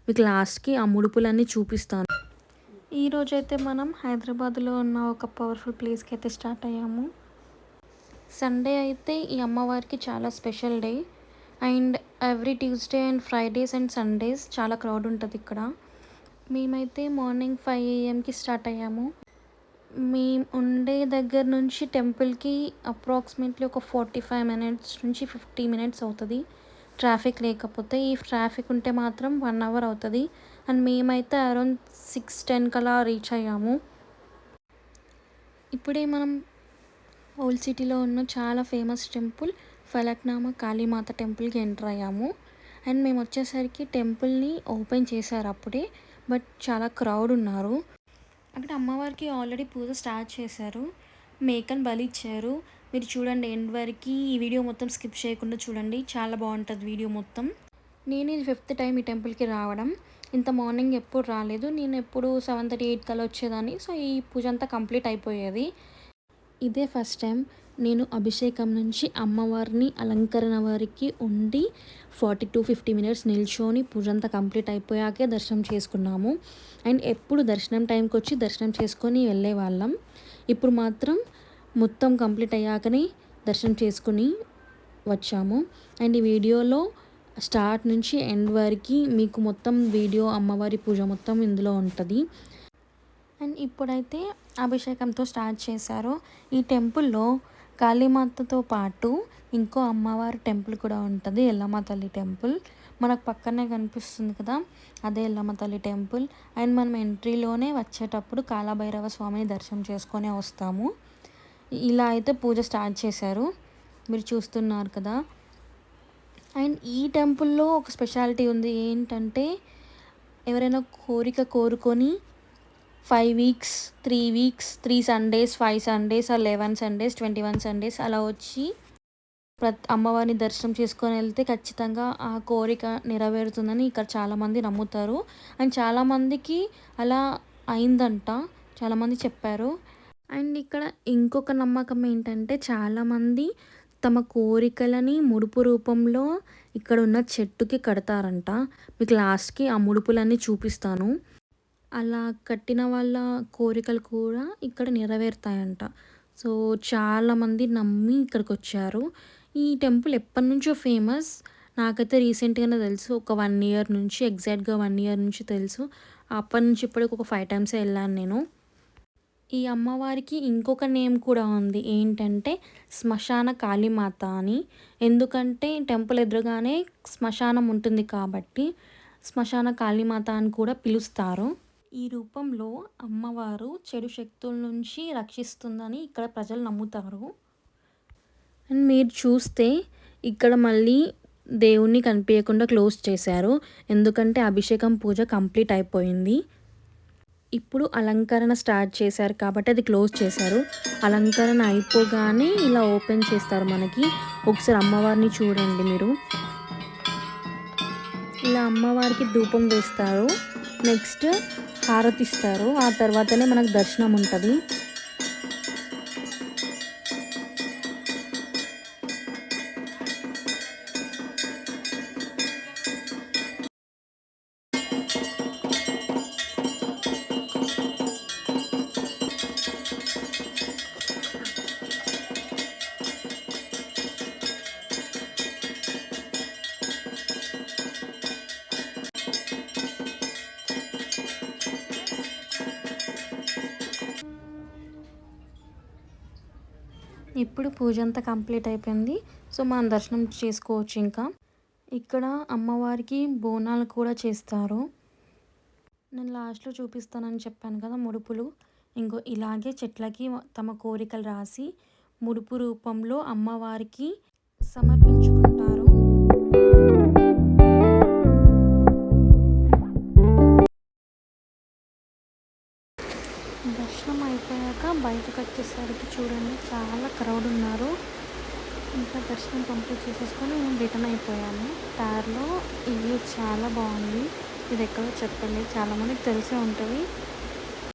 మీకు లాస్ట్కి ఆ ముడుపులన్నీ చూపిస్తాను. ఈరోజైతే మనం హైదరాబాద్లో ఉన్న ఒక పవర్ఫుల్ ప్లేస్కి అయితే స్టార్ట్ అయ్యాము. సండే అయితే ఈ అమ్మవారికి చాలా special day. And every Tuesday and Fridays and Sundays చాలా క్రౌడ్ ఉంటుంది ఇక్కడ. మేమైతే మార్నింగ్ 5 AM స్టార్ట్ అయ్యాము. మేము ఉండే దగ్గర నుంచి టెంపుల్కి అప్రాక్సిమేట్లీ ఒక 45 మినిట్స్ నుంచి 50 మినిట్స్ అవుతుంది, ట్రాఫిక్ లేకపోతే. ఈ ట్రాఫిక్ ఉంటే మాత్రం 1 అవర్ అవుతుంది. అండ్ మేమైతే అరౌండ్ 6:10 కలా రీచ్ అయ్యాము. ఇప్పుడే మనం ఓల్డ్ సిటీలో ఉన్న చాలా ఫేమస్ టెంపుల్ ఫలక్నామా కాళీమాత టెంపుల్కి ఎంటర్ అయ్యాము. అండ్ మేము వచ్చేసరికి టెంపుల్ని ఓపెన్ చేశారు అప్పుడే, బట్ చాలా క్రౌడ్ ఉన్నారు. అక్కడ అమ్మవారికి ఆల్రెడీ పూజ స్టార్ట్ చేశారు, మేకను బలి ఇచ్చారు. మీరు చూడండి ఎండ్ వరకు, ఈ వీడియో మొత్తం స్కిప్ చేయకుండా చూడండి, చాలా బాగుంటుంది వీడియో మొత్తం. నేను ఇది 5th టైం ఈ టెంపుల్కి రావడం. ఇంత మార్నింగ్ ఎప్పుడు రాలేదు, నేను ఎప్పుడు 7:30, 8 కల్లా వచ్చేదాన్ని. సో ఈ పూజ అంతా కంప్లీట్ అయిపోయేది. ఇదే ఫస్ట్ టైం నేను అభిషేకం నుంచి అమ్మవారిని అలంకరణ వరకు ఉండి 40-50 మినిట్స్ నిల్చొని పూజ అంతా కంప్లీట్ అయిపోయాకే దర్శనం చేసుకున్నాము. అండ్ ఎప్పుడు దర్శనం టైంకి వచ్చి దర్శనం చేసుకొని వెళ్ళే వాళ్ళం. ఇప్పుడు మాత్రం మొత్తం కంప్లీట్ అయ్యాకనే దర్శనం చేసుకుని వచ్చాము. అండ్ ఈ వీడియోలో స్టార్ట్ నుంచి ఎండ్ వరకు మీకు మొత్తం వీడియో అమ్మవారి పూజ మొత్తం ఇందులో ఉంటుంది. అండ్ ఇప్పుడైతే అభిషేకంతో స్టార్ట్ చేశారు. ఈ టెంపుల్లో కాళీమాతతో పాటు ఇంకో అమ్మవారి టెంపుల్ కూడా ఉంటుంది, ఎల్లమ్మ తల్లి టెంపుల్. మనకు పక్కనే కనిపిస్తుంది కదా, అదే ఎల్లమ్మ తల్లి టెంపుల్. అండ్ మనం ఎంట్రీలోనే వచ్చేటప్పుడు కాలభైరవ స్వామిని దర్శనం చేసుకొని వస్తాము. ఇలా అయితే పూజ స్టార్ట్ చేశారు, మీరు చూస్తున్నారు కదా. అండ్ ఈ టెంపుల్లో ఒక స్పెషాలిటీ ఉంది. ఏంటంటే ఎవరైనా కోరిక కోరుకొని 5 weeks, 3 weeks, 3 Sundays, 5 Sundays, 11 Sundays, 21 Sundays అలా వచ్చి అమ్మవారిని దర్శనం చేసుకొని వెళ్తే ఖచ్చితంగా ఆ కోరిక నెరవేరుతుందని ఇక్కడ చాలామంది నమ్ముతారు. అండ్ చాలామందికి అలా అయిందంట, చాలామంది చెప్పారు. అండ్ ఇక్కడ ఇంకొక నమ్మకం ఏంటంటే చాలామంది తమ కోరికలని ముడుపు రూపంలో ఇక్కడ ఉన్న చెట్టుకి కడతారంట. మీకు లాస్ట్కి ఆ ముడుపులన్నీ చూపిస్తాను. అలా కట్టిన వాళ్ళ కోరికలు కూడా ఇక్కడ నెరవేరుతాయంట. సో చాలామంది నమ్మి ఇక్కడికి వచ్చారు. ఈ టెంపుల్ ఎప్పటి నుంచో ఫేమస్, నాకైతే రీసెంట్గానే తెలుసు. ఒక 1 ఇయర్ నుంచి, ఎగ్జాక్ట్గా 1 ఇయర్ నుంచి తెలుసు. అప్పటి నుంచి ఇప్పటికి ఒక 5 టైమ్స్ వెళ్ళాను నేను. ఈ అమ్మవారికి ఇంకొక నేమ్ కూడా ఉంది, ఏంటంటే శ్మశాన కాళీమాత అని. ఎందుకంటే టెంపుల్ ఎదురుగానే శ్మశానం ఉంటుంది కాబట్టి శ్మశాన కాళీమాత అని కూడా పిలుస్తారు. ఈ రూపంలో అమ్మవారు చెడు శక్తుల నుంచి రక్షిస్తుందని ఇక్కడ ప్రజలు నమ్ముతారు. అండ్ మీరు చూస్తే ఇక్కడ మళ్ళీ దేవుణ్ణి కనిపించకుండా క్లోజ్ చేశారు, ఎందుకంటే అభిషేకం పూజ కంప్లీట్ అయిపోయింది. ఇప్పుడు అలంకరణ స్టార్ట్ చేశారు కాబట్టి అది క్లోజ్ చేశారు. అలంకరణ అయిపోగానే ఇలా ఓపెన్ చేస్తారు మనకి. ఒకసారి అమ్మవారిని చూడండి మీరు. ఇలా అమ్మవారికి ధూపం వేస్తారు, నెక్స్ట్ హారతిస్తారు, ఆ తర్వాతనే మనకు దర్శనం ఉంటుంది. ఇప్పుడు పూజ అంతా కంప్లీట్ అయిపోయింది. సో మనం దర్శనం చేసుకోవచ్చు. ఇంకా ఇక్కడ అమ్మవారికి బోనాలు కూడా చేస్తారు. నేను లాస్ట్లో చూపిస్తానని చెప్పాను కదా ముడుపులు. ఇంకో ఇలాగే చెట్లకి తమ కోరికలు రాసి ముడుపు రూపంలో అమ్మవారికి సమర్పించుకుంటారు. దర్శనం అయిపోయాక బయటకు వచ్చేసరికి చూడండి చాలా క్రౌడ్ ఉన్నారు. ఇంకా దర్శనం కంప్లీట్ చేసేసుకొని మేము రిటర్న్ అయిపోయాము. దారిలో ఇల్లు చాలా బాగుంది, ఇది ఎక్కడో చెప్పలేదు, చాలామందికి తెలిసే ఉంటుంది.